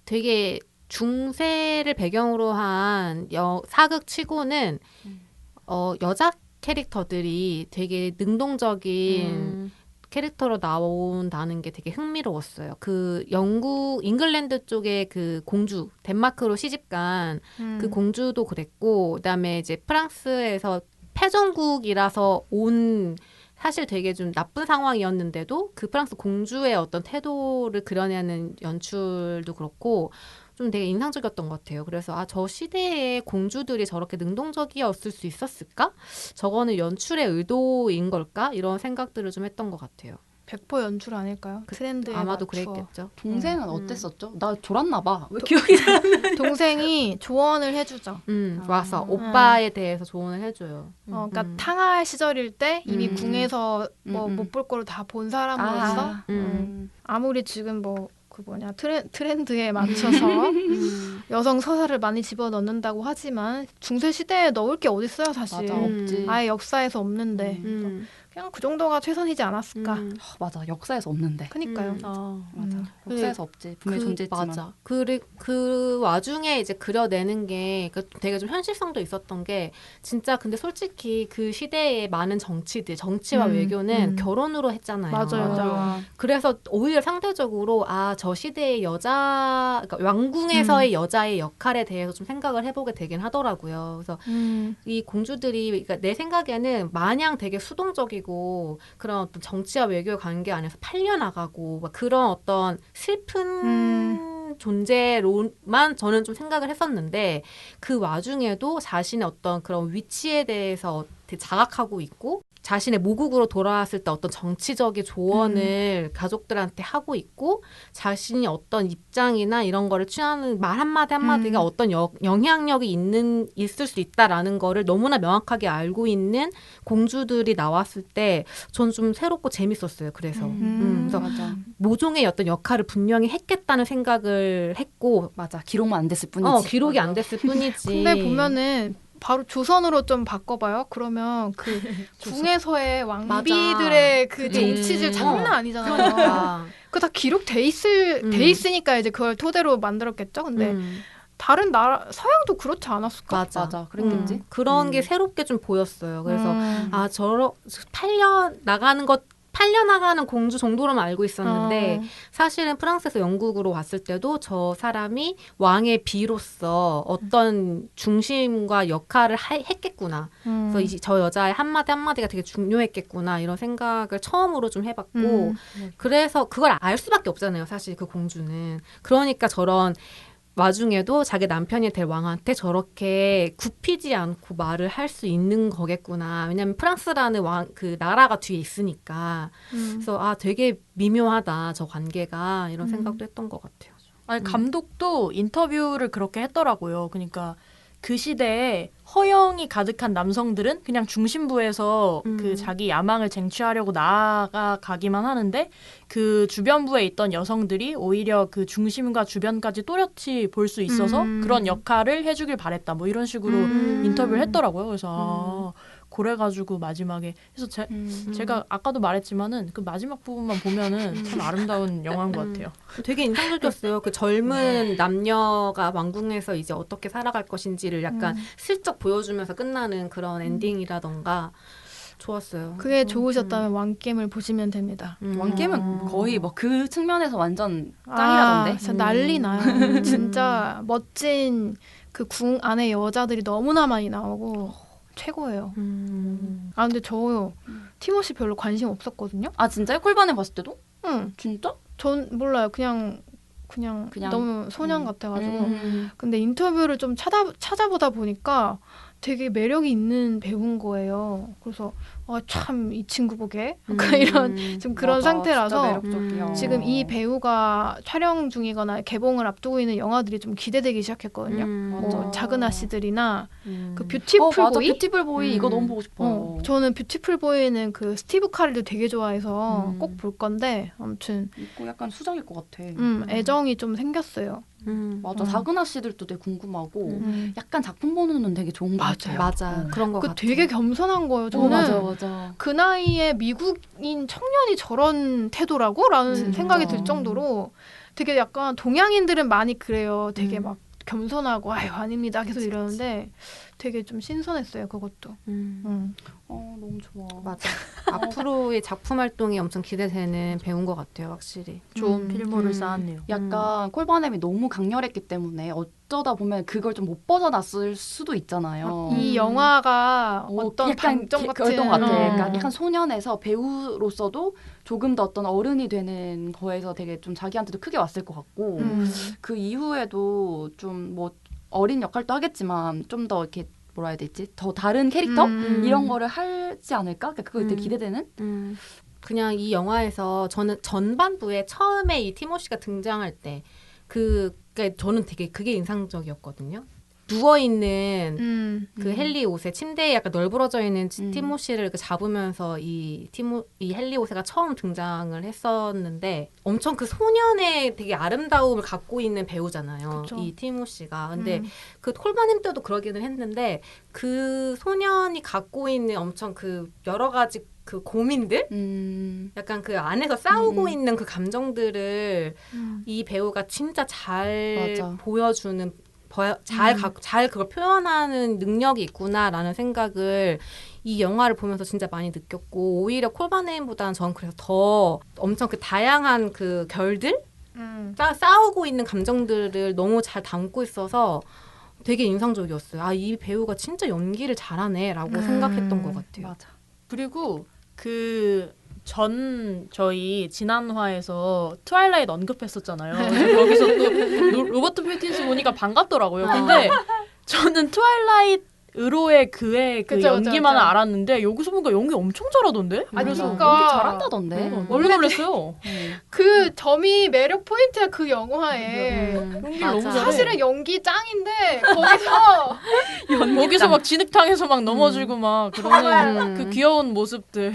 되게 중세를 배경으로 한 사극 치고는 여자 캐릭터들이 되게 능동적인 캐릭터로 나온다는 게 되게 흥미로웠어요. 그 영국, 잉글랜드 쪽에 그 공주, 덴마크로 시집간 그 공주도 그랬고, 그다음에 이제 프랑스에서 패전국이라서 온 사실 되게 좀 나쁜 상황이었는데도 그 프랑스 공주의 어떤 태도를 그려내는 연출도 그렇고 좀 되게 인상적이었던 것 같아요. 그래서 저 시대에 공주들이 저렇게 능동적이었을 수 있었을까? 저거는 연출의 의도인 걸까? 이런 생각들을 좀 했던 것 같아요. 100% 연출 아닐까요? 트렌드에 아마도 맞춰. 그랬겠죠. 동생은 어땠었죠? 나 졸았나 봐. 왜 기억이 동생이 조언을 해주죠. 와서 오빠에 대해서 조언을 해줘요. 그러니까 탕하 시절일 때 이미 음. 궁에서 뭐 못 볼 거를 다 본 사람으로서 아무리 지금 뭐 그 뭐냐 트렌드에 맞춰서 여성 서사를 많이 집어넣는다고 하지만 중세 시대에 넣을 게 어딨어요 사실. 맞아 없지. 아예 역사에서 없는데 그냥 그 정도가 최선이지 않았을까. 맞아 역사에서 없는데. 그니까요. 맞아 역사에서 없지 분명히 존재했지만. 맞아. 그 와중에 이제 그려내는 게 되게 좀 현실성도 있었던 게 진짜 근데 솔직히 그 시대의 많은 정치와 외교는 결혼으로 했잖아요. 맞아요. 그래서 오히려 상대적으로 저 시대의 그러니까 왕궁에서의 여자의 역할에 대해서 좀 생각을 해보게 되긴 하더라고요. 그래서 이 공주들이 그러니까 내 생각에는 마냥 되게 수동적이고 그런 어떤 정치와 외교 관계 안에서 팔려나가고 막 그런 어떤 슬픈 존재로만 저는 좀 생각을 했었는데 그 와중에도 자신의 어떤 그런 위치에 대해서 되게 자각하고 있고 자신의 모국으로 돌아왔을 때 어떤 정치적인 조언을 가족들한테 하고 있고 자신이 어떤 입장이나 이런 거를 취하는 말 한마디 한마디가 어떤 영향력이 있을 수 있다라는 거를 너무나 명확하게 알고 있는 공주들이 나왔을 때 전 좀 새롭고 재밌었어요. 그래서 그래서 맞아. 모종의 어떤 역할을 분명히 했겠다는 생각을 했고 맞아 기록만 안 됐을 뿐이지. 기록이 안 됐을 뿐이지. 근데 보면은 바로 조선으로 좀 바꿔봐요. 그러면 그 궁에서의 왕비들의 그 정치질 장난 아니잖아요. 그러니까. 그거 다 기록돼 돼 있으니까 이제 그걸 토대로 만들었겠죠. 근데 다른 나라 서양도 그렇지 않았을까? 맞아. 그랬겠지. 그런 게 새롭게 좀 보였어요. 그래서 팔려나가는 공주 정도로만 알고 있었는데 사실은 프랑스에서 영국으로 왔을 때도 저 사람이 왕의 비로서 어떤 중심과 역할을 했겠구나. 그래서 저 여자의 한마디 한마디가 되게 중요했겠구나 이런 생각을 처음으로 좀 해봤고 그래서 그걸 알 수밖에 없잖아요. 사실 그 공주는. 그러니까 저런 와중에도 자기 남편이 될 왕한테 저렇게 굽히지 않고 말을 할 수 있는 거겠구나. 왜냐하면 프랑스라는 그 나라가 뒤에 있으니까. 그래서 되게 미묘하다 저 관계가 이런 생각도 했던 것 같아요. 아니 감독도 인터뷰를 그렇게 했더라고요. 그러니까 그 시대에 허영이 가득한 남성들은 그냥 중심부에서 그 자기 야망을 쟁취하려고 나아가기만 하는데 그 주변부에 있던 여성들이 오히려 그 중심과 주변까지 또렷이 볼 수 있어서 그런 역할을 해주길 바랬다. 뭐 이런 식으로 인터뷰를 했더라고요. 그래서 그래가지고 마지막에 그래서 제가 아까도 말했지만은 그 마지막 부분만 보면은 참 아름다운 영화인 것 같아요. 되게 인상적이었어요. 그 젊은 남녀가 왕궁에서 이제 어떻게 살아갈 것인지를 약간 슬쩍 보여주면서 끝나는 그런 엔딩이라던가 좋았어요. 그게 좋으셨다면 왕겜을 보시면 됩니다. 왕겜은 거의 뭐 그 측면에서 완전 짱이라던데. 진짜 난리 나요. 진짜 멋진 그 궁 안에 여자들이 너무나 많이 나오고 최고예요. 근데 저요 티모시 별로 관심 없었거든요. 아 진짜요? 콜반에 봤을 때도? 응. 진짜? 전 몰라요. 그냥 너무 소년 같아가지고. 근데 인터뷰를 좀 찾아보다 보니까 되게 매력이 있는 배우인 거예요. 그래서 참 이 친구 보게 약간 이런 좀 그런 맞아, 상태라서 진짜 매력적이야. 지금 이 배우가 촬영 중이거나 개봉을 앞두고 있는 영화들이 좀 기대되기 시작했거든요. 뭐 맞아. 작은 아씨들이나 그 뷰티풀 맞아. 보이. 뷰티풀 보이 이거 너무 보고 싶어요. 저는 뷰티풀 보이는 그 스티브 카릴도 되게 좋아해서 꼭 볼 건데 아무튼 이거 약간 수작일 것 같아. 애정이 좀 생겼어요. 맞아. 작은 아씨들도 되게 궁금하고 약간 작품 보는 눈 되게 좋은 것 같아요. 맞아. 그런 거 그 같아. 되게 겸손한 거예요. 저는 맞아. 그 나이에 미국인 청년이 저런 태도라고? 라는 진짜. 생각이 들 정도로 되게 약간 동양인들은 많이 그래요. 되게 막 겸손하고 아유 아닙니다 계속 이러는데 되게 좀 신선했어요. 그것도. 너무 좋아. 맞아. 앞으로의 작품 활동이 엄청 기대되는 배우인 것 같아요. 확실히. 좋은 필모를 쌓았네요. 약간 콜바넴이 너무 강렬했기 때문에 어쩌다 보면 그걸 좀 못 벗어났을 수도 있잖아요. 이 영화가 어떤 약간 방점 같은 결동 같아. 그러니까 약간 소년에서 배우로서도 조금 더 어떤 어른이 되는 거에서 되게 좀 자기한테도 크게 왔을 것 같고 그 이후에도 좀 뭐 어린 역할도 하겠지만 좀 더 이렇게 뭐라 해야 되지? 더 다른 캐릭터 이런 거를 하지 않을까? 그러니까 그거 되게 기대되는. 그냥 이 영화에서 저는 전반부에 처음에 이 티모시가 등장할 때 그러니까 저는 되게 그게 인상적이었거든요. 누워 있는 그 헨리 5세 침대에 약간 널브러져 있는 티모시를 잡으면서 이 헨리 5세가 처음 등장을 했었는데 엄청 그 소년의 되게 아름다움을 갖고 있는 배우잖아요. 그쵸. 이 티모시가. 근데 그 콜바넴 때도 그러기는 했는데 그 소년이 갖고 있는 엄청 그 여러 가지 그 고민들? 약간 그 안에서 싸우고 있는 그 감정들을 이 배우가 진짜 잘 맞아. 보여주는 잘 그걸 표현하는 능력이 있구나라는 생각을 이 영화를 보면서 진짜 많이 느꼈고 오히려 콜바넴보다는 저는 그래서 더 엄청 그 다양한 그 결들 싸우고 있는 감정들을 너무 잘 담고 있어서 되게 인상적이었어요. 아, 이 배우가 진짜 연기를 잘하네라고 생각했던 것 같아요. 맞아. 그리고 저희 지난화에서 트와일라이트 언급했었잖아요. 그래서 거기서 또 로버트 패틴슨 보니까 반갑더라고요. 근데 저는 트와일라이트로의 그의 그 그쵸, 연기만은 그쵸. 알았는데 여기서 보니까 연기 엄청 잘하던데? 아니, 그래서 그러니까. 연기 잘한다던데. 너무 놀랐어요. 그 점이 매력 포인트야 그 영화에. 연기를 맞아. 너무 잘해. 사실은 연기 짱인데 거기서 거기서 막 진흙탕에서 막 넘어지고 막 그러는 그 귀여운 모습들.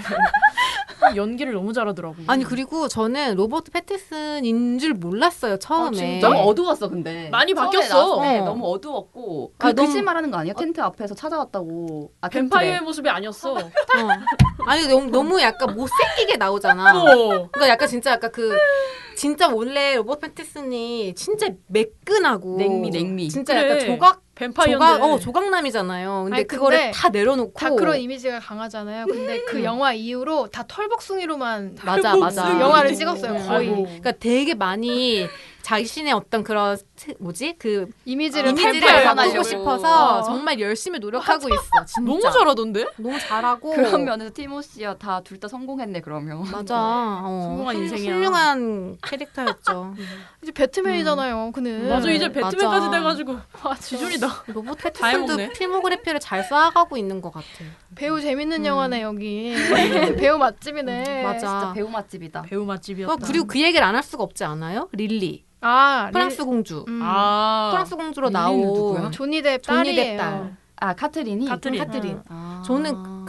연기를 너무 잘하더라고. 아니 그리고 저는 로버트 패티슨인 줄 몰랐어요 처음에. 너무 어두웠어 근데. 많이 처음에 바뀌었어. 나왔을 때 어. 너무 어두웠고. 아, 그 너무- 글씨 말하는 거 아니에요? 텐트 앞에서 찾아왔다고. 뱀파이어의 모습이 아니었어. 아니 너무 약간 못생기게 나오잖아. 그러니까 약간 진짜 약간 진짜 원래 로버트 패티슨이 진짜 매끈하고 냉미. 진짜 그래. 약간 뱀파이어인데. 조각남이잖아요. 근데 아니, 그거를 근데 다 내려놓고 다 그런 이미지가 강하잖아요. 근데 그 영화 이후로 다 털복숭이로만 맞아. 영화를 찍었어요. 거의. 아이고. 그러니까 되게 많이 자신의 어떤 그런 그 이미지를 이미지를 탈피하려고. 바꾸고 싶어서 어. 정말 열심히 노력하고 있어. 진짜. 너무 잘하던데? 너무 잘하고. 그런 면에서 티모시와 다 둘 다 성공했네 그러면. 맞아. 성공한 인생이야. 훌륭한 캐릭터였죠. 이제 배트맨이잖아요. 그는. 맞아 이제 배트맨까지 맞아. 돼가지고 지존이다. 로버트 다 패티슨도 해먹네. 필모그래피를 잘 쌓아가고 있는 것 같아. 배우 재밌는 영화네 여기. 배우 맛집이네. 맞아. 진짜 배우 맛집이다. 배우 맛집이었다. 그리고 그 얘기를 안 할 수가 없지 않아요? 릴리. 프랑스 공주. 아. 프랑스 공주로 릴리는 누구야? 나온 조니 뎁 조니 딸이에요. 뎁 딸. 카트린이? 카트린. 아. 저는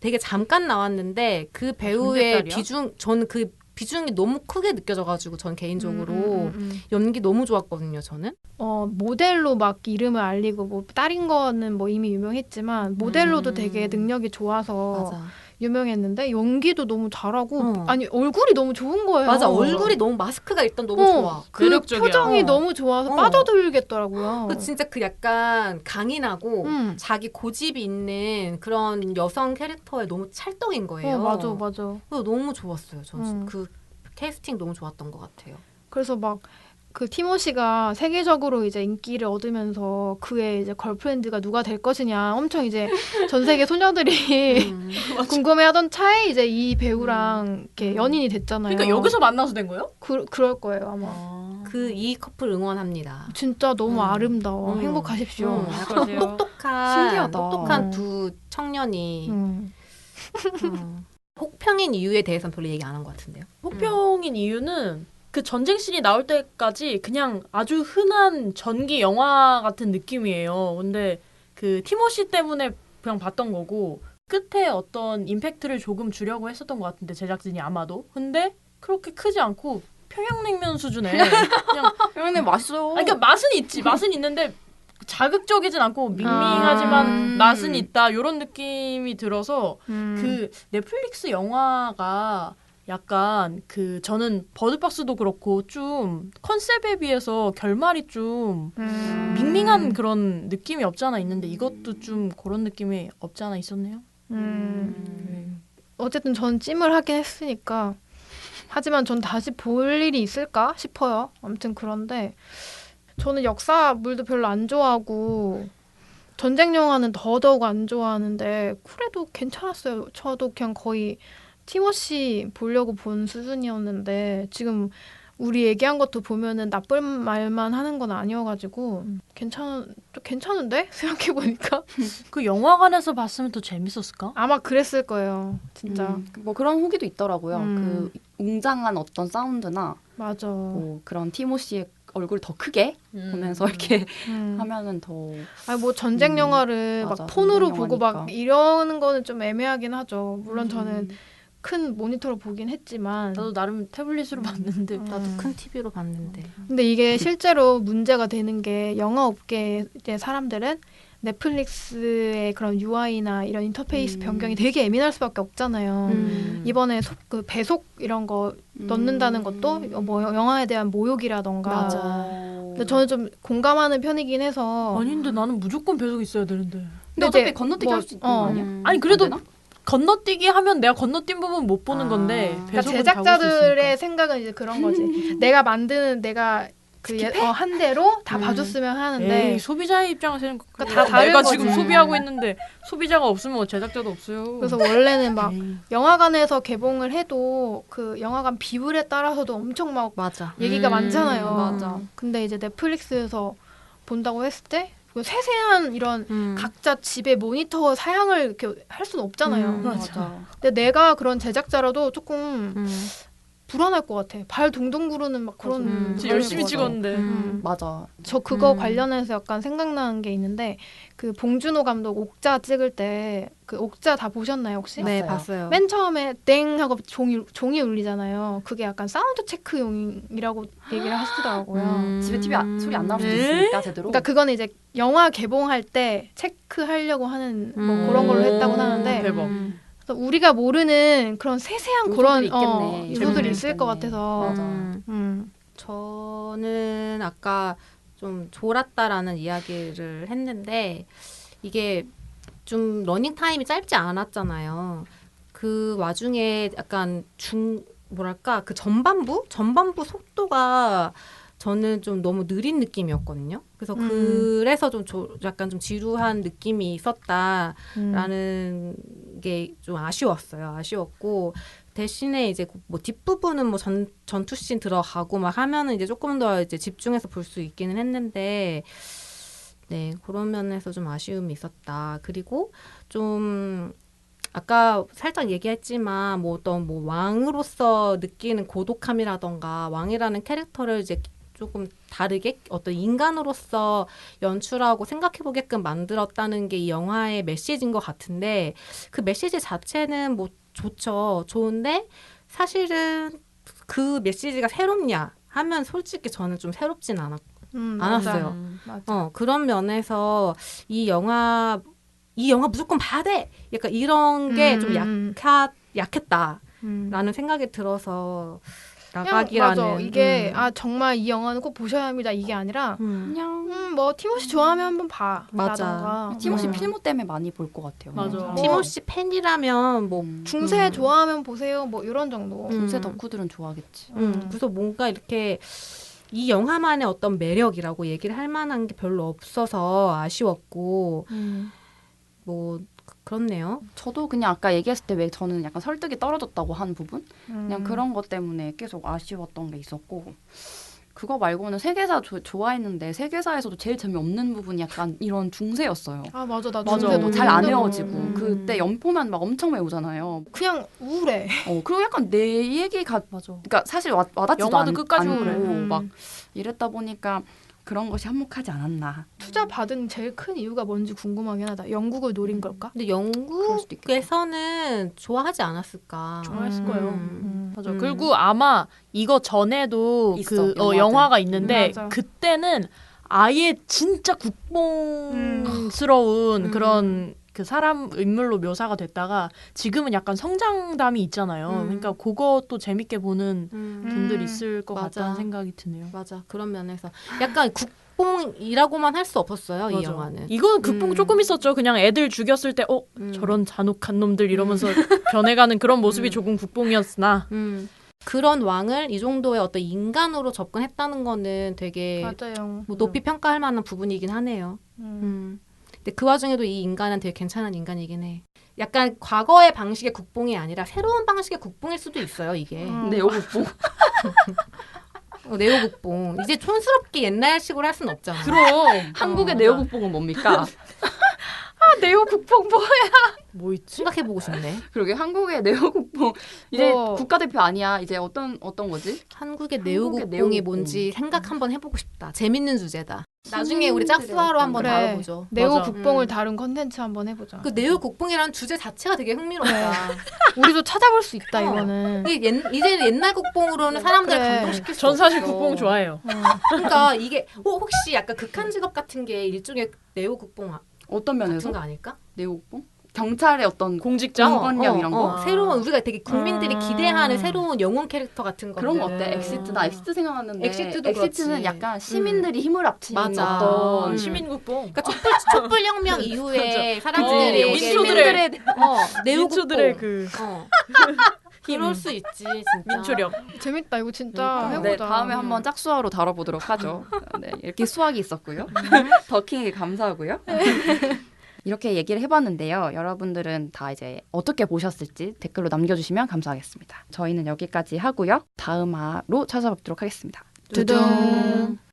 되게 잠깐 나왔는데 그 배우의 저는 그 비중이 너무 크게 느껴져가지고 전 개인적으로 연기 너무 좋았거든요. 저는. 모델로 막 이름을 알리고 뭐 딸인 거는 뭐 이미 유명했지만 모델로도 되게 능력이 좋아서 맞아. 유명했는데 연기도 너무 잘하고 아니 얼굴이 너무 좋은 거예요. 맞아. 얼굴이 너무 마스크가 일단 너무 좋아. 그 매력적이야. 표정이 너무 좋아서 빠져들겠더라고요. 그 진짜 그 약간 강인하고 자기 고집이 있는 그런 여성 캐릭터에 너무 찰떡인 거예요. 맞아. 그래서 너무 좋았어요. 저는 그 캐스팅 너무 좋았던 것 같아요. 그래서 막 그 티모시가 세계적으로 이제 인기를 얻으면서 그의 이제 걸프렌드가 누가 될 것이냐 엄청 이제 전 세계 소녀들이 궁금해하던 차에 이제 이 배우랑 이렇게 연인이 됐잖아요. 그러니까 여기서 만나서 된 거예요? 그럴 거예요 아마. 이 커플 응원합니다. 진짜 너무 아름다워. 행복하십시오. 약간 신기하다. 똑똑한 두 청년이 혹평인 이유에 대해서는 별로 얘기 안 한 것 같은데요. 혹평인 이유는 그 전쟁씬이 나올 때까지 그냥 아주 흔한 전기 영화 같은 느낌이에요. 근데 그 티모시 때문에 그냥 봤던 거고 끝에 어떤 임팩트를 조금 주려고 했었던 것 같은데 제작진이 아마도. 근데 그렇게 크지 않고 평양냉면 수준에 그냥 평양냉면 맛있어요. 그러니까 맛은 있지. 맛은 있는데 자극적이진 않고 밍밍하지만 맛은 있다. 이런 느낌이 들어서 그 넷플릭스 영화가 약간 그 저는 버드박스도 그렇고 좀 컨셉에 비해서 결말이 좀 밍밍한 그런 느낌이 없지 않아 있는데 이것도 좀 그런 느낌이 없지 않아 있었네요. 어쨌든 전 찜을 하긴 했으니까 하지만 전 다시 볼 일이 있을까 싶어요. 아무튼 그런데 저는 역사물도 별로 안 좋아하고 전쟁 영화는 더더욱 안 좋아하는데 그래도 괜찮았어요. 저도 그냥 거의 티모시 보려고 본 수준이었는데 지금 우리 얘기한 것도 보면은 나쁜 말만 하는 건 아니어가지고 괜찮은데 생각해보니까 그 영화관에서 봤으면 더 재밌었을까? 아마 그랬을 거예요. 진짜 뭐 그런 후기도 있더라고요. 그 웅장한 어떤 사운드나 맞아. 뭐 그런 티모시의 얼굴 더 크게 보면서 이렇게 하면은 더. 아니 뭐 전쟁 영화를 맞아, 막 폰으로 전쟁 보고 영화니까. 막 이러는 거는 좀 애매하긴 하죠. 물론 저는 큰 모니터로 보긴 했지만 나도 나름 태블릿으로 봤는데 나도 큰 TV로 봤는데. 근데 이게 실제로 문제가 되는 게 영화 업계 이제 사람들은 넷플릭스의 그런 UI나 이런 인터페이스 변경이 되게 예민할 수밖에 없잖아요. 이번에 그 배속 이런 거 넣는다는 것도 뭐 영화에 대한 모욕이라던가. 맞아. 근데 저는 좀 공감하는 편이긴 해서. 아닌데 나는 무조건 배속 있어야 되는데. 근데 어차피 이제 건너뛰기 뭐, 할 수 있는 거 아니야? 아니 그래도 안 되나? 건너뛰기 하면 내가 건너뛴 부분 못 보는 건데 그러니까 배속은 다 볼 수 제작자들의 있으니까. 생각은 이제 그런 거지. 내가 만드는 내가 한 대로 다 봐줬으면 하는데 에이, 소비자의 입장에서는 그러니까 다 다른 내가 거지. 지금 소비하고 있는데 소비자가 없으면 제작자도 없어요. 그래서 원래는 막 에이. 영화관에서 개봉을 해도 그 영화관 비율에 따라서도 엄청 막 맞아. 얘기가 많잖아요. 맞아. 근데 이제 넷플릭스에서 본다고 했을 때 그 세세한 이런 각자 집에 모니터 사양을 이렇게 할 수는 없잖아요. 맞아. 근데 내가 그런 제작자라도 조금 불안할 것 같아. 발 둥둥 구르는 막 그런. 진짜 열심히 맞아. 찍었는데 맞아. 저 그거 관련해서 약간 생각나는 게 있는데 그 봉준호 감독 옥자 찍을 때 그 옥자 다 보셨나요 혹시? 네, 봤어요. 봤어요. 맨 처음에 땡 하고 종이 울리잖아요. 그게 약간 사운드 체크용이라고 얘기를 하시더라고요. 집에 TV 소리 안 나올 수도 있으니까 제대로. 그러니까 그거는 이제 영화 개봉할 때 체크하려고 하는 뭐 그런 걸로 했다고 하는데 대박. 그래서 우리가 모르는 그런 세세한 그런 요소들이 있겠네. 요소들이 재밌네. 있을 것 같아서 맞아. 저는 아까 좀 졸았다라는 이야기를 했는데 이게 좀 러닝 타임이 짧지 않았잖아요. 그 와중에 약간 뭐랄까 그 전반부 속도가 저는 좀 너무 느린 느낌이었거든요. 그래서 그래서 좀 약간 좀 지루한 느낌이 있었다라는 게 좀 아쉬웠고 대신에 이제 뭐 뒷부분은 뭐 전투씬 들어가고 막 하면은 이제 조금 더 이제 집중해서 볼 수 있기는 했는데 네, 그런 면에서 좀 아쉬움이 있었다. 그리고 좀 아까 살짝 얘기했지만 뭐 어떤 뭐 왕으로서 느끼는 고독함이라던가 왕이라는 캐릭터를 이제 조금 다르게 어떤 인간으로서 연출하고 생각해보게끔 만들었다는 게 이 영화의 메시지인 것 같은데 그 메시지 자체는 뭐 좋죠. 좋은데 사실은 그 메시지가 새롭냐 하면 솔직히 저는 좀 새롭진 않았어요. 맞아. 그런 면에서 이 영화 무조건 봐야 돼! 약간 이런 게 좀 약했다라는 생각이 들어서 나가기라는. 맞아. 이게 정말 이 영화는 꼭 보셔야 합니다. 이게 아니라 그냥 뭐 티모시 좋아하면 한번 봐. 맞아. 라던가. 티모시 필모 때문에 많이 볼 것 같아요. 맞아. 티모시 팬이라면 뭐 중세 좋아하면 보세요. 뭐 이런 정도. 중세 덕후들은 좋아하겠지. 그래서 뭔가 이렇게 이 영화만의 어떤 매력이라고 얘기를 할 만한 게 별로 없어서 아쉬웠고 뭐 그렇네요. 저도 그냥 아까 얘기했을 때 왜 저는 약간 설득이 떨어졌다고 한 부분? 그냥 그런 것 때문에 계속 아쉬웠던 게 있었고 그거 말고는 세계사 좋아했는데 세계사에서도 제일 재미없는 부분이 약간 이런 중세였어요. 맞아. 나 맞아. 중세 너무 잘 안 힘들어. 외워지고 그때 연포만 막 엄청 외우잖아요. 그냥 우울해. 그리고 약간 내 얘기가 맞아. 그러니까 사실 와닿지도 영화도 끝까지 않고 우울해. 막 이랬다 보니까 그런 것이 한몫하지 않았나. 투자 받은 제일 큰 이유가 뭔지 궁금하긴 하다. 영국을 노린 걸까? 근데 그럴 수도 있겠다. 영국에서는 좋아하지 않았을까. 좋아했을 거예요. 음. 맞아. 그리고 아마 이거 전에도 있어, 그 영화들. 영화가 있는데 맞아. 그때는 아예 진짜 국뽕스러운 그런 그 사람 인물로 묘사가 됐다가 지금은 약간 성장담이 있잖아요. 그러니까 그것도 재밌게 보는 분들 있을 것 맞아. 같다는 생각이 드네요. 맞아. 그런 면에서 약간 국뽕이라고만 할 수 없었어요. 이 맞아. 영화는. 이건 극복 조금 있었죠. 그냥 애들 죽였을 때 저런 잔혹한 놈들 이러면서 변해가는 그런 모습이 조금 국뽕이었으나 그런 왕을 이 정도의 어떤 인간으로 접근했다는 거는 되게 맞아요. 뭐 높이 평가할 만한 부분이긴 하네요. 근데 그 와중에도 이 인간은 되게 괜찮은 인간이긴 해. 약간 과거의 방식의 국뽕이 아니라 새로운 방식의 국뽕일 수도 있어요, 이게. 네오국뽕. 네오국뽕. 이제 촌스럽게 옛날식으로 할 수는 없잖아. 그럼 한국의 네오국뽕은 뭡니까? 네오국뽕 뭐야? 뭐 있지? 생각해보고 싶네. 그러게 한국의 네오국뽕 이제 뭐. 국가대표 아니야. 이제 어떤 거지? 한국의 네오국뽕. 네오국뽕이 뭔지 생각 한번 해보고 싶다. 재밌는 주제다. 나중에 우리 짝수화로 한번 그래. 다뤄보죠. 네오국뽕을 다룬 컨텐츠 한번 해보자. 그 네오국뽕이라는 주제 자체가 되게 흥미롭다. 우리도 찾아볼 수 있다 어. 이거는. 이제 옛날 국뽕으로는 사람들을 그래. 감동시킬 수 전 사실 없어. 국뽕 좋아해요. 그러니까 이게 혹시 약간 극한 직업 같은 게 일종의 네오국뽕 어떤 면에서? 같은 거 아닐까? 네오국뽕? 경찰의 어떤 공직자? 공권력 이런 거? 새로운 우리가 되게 국민들이 기대하는 새로운 영웅 캐릭터 같은 거. 그런 거 어때? 엑시트 나 엑시트 생각하는데 엑시트도 엑시트는 그렇지. 약간 시민들이 힘을 합치는 맞아. 어떤 시민국뽕. 그러니까 촛불혁명 이후에 사람들이 어, 이게 민초들의 네오국뽕. 민초들의 그 그럴 수 있지 진짜. 민초력. 재밌다 이거 진짜 그러니까. 해보자. 네, 다음에 한번 짝수화로 다뤄보도록 하죠. 네, 이렇게 수학이 있었고요. 더킹에게 감사하고요. 이렇게 얘기를 해봤는데요. 여러분들은 다 이제 어떻게 보셨을지 댓글로 남겨주시면 감사하겠습니다. 저희는 여기까지 하고요. 다음 화로 찾아뵙도록 하겠습니다. 두둥.